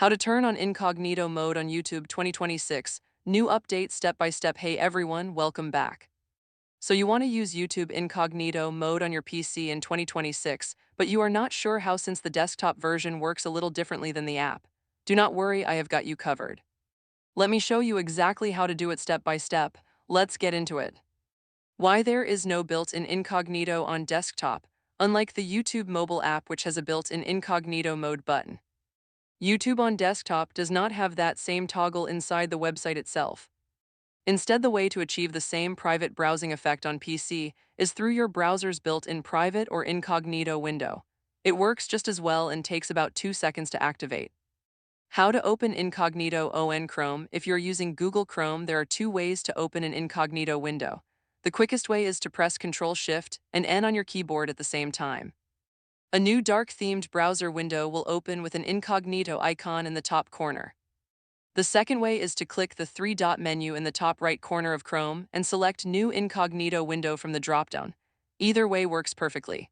How to turn on incognito mode on YouTube 2026. New update step by step. Hey everyone, welcome back. So you want to use YouTube incognito mode on your PC in 2026, but you are not sure how since the desktop version works a little differently than the app. Do not worry, I have got you covered. Let me show you exactly how to do it step by step. Let's get into it. Why there is no built-in incognito on desktop, unlike the YouTube mobile app which has a built-in incognito mode button. YouTube on desktop does not have that same toggle inside the website itself. Instead, the way to achieve the same private browsing effect on PC is through your browser's built-in private or incognito window. It works just as well and takes about 2 seconds to activate. How to open incognito on Chrome. If you're using Google Chrome, there are two ways to open an incognito window. The quickest way is to press Ctrl-Shift and N on your keyboard at the same time. A new dark-themed browser window will open with an incognito icon in the top corner. The second way is to click the three-dot menu in the top right corner of Chrome and select New Incognito Window from the dropdown. Either way works perfectly.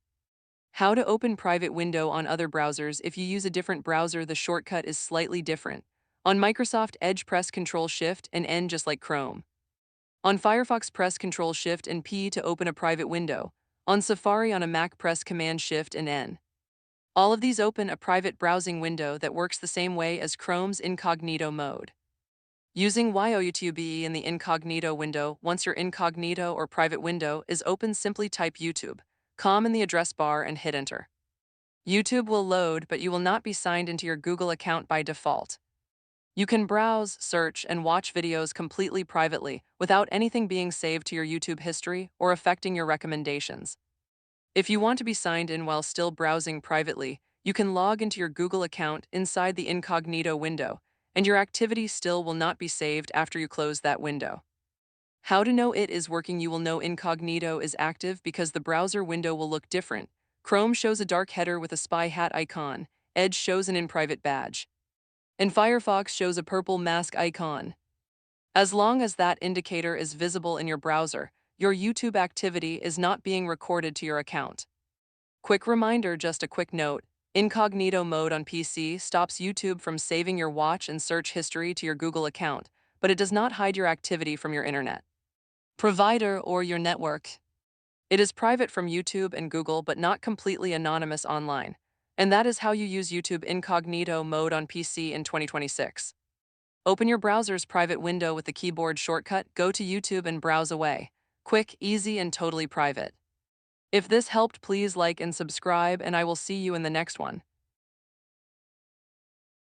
How to open private window on other browsers. If you use a different browser, the shortcut is slightly different. On Microsoft Edge, press Ctrl-Shift and N just like Chrome. On Firefox, press Ctrl-Shift and P to open a private window. On Safari on a Mac, press Command-Shift and N. All of these open a private browsing window that works the same way as Chrome's incognito mode. Using YouTube in the incognito window. Once your incognito or private window is open, simply type YouTube.com in the address bar and hit enter. YouTube will load, but you will not be signed into your Google account by default. You can browse, search, and watch videos completely privately without anything being saved to your YouTube history or affecting your recommendations. If you want to be signed in while still browsing privately, you can log into your Google account inside the incognito window, and your activity still will not be saved after you close that window. How to know it is working. You will know incognito is active because the browser window will look different. Chrome shows a dark header with a spy hat icon, Edge shows an in-private badge, and Firefox shows a purple mask icon. As long as that indicator is visible in your browser, your YouTube activity is not being recorded to your account. Quick reminder, just a quick note, incognito mode on PC stops YouTube from saving your watch and search history to your Google account, but it does not hide your activity from your internet provider or your network. It is private from YouTube and Google but not completely anonymous online. And that is how you use YouTube incognito mode on PC in 2026. Open your browser's private window with the keyboard shortcut, go to YouTube and browse away. Quick, easy, and totally private. If this helped, please like and subscribe, and I will see you in the next one.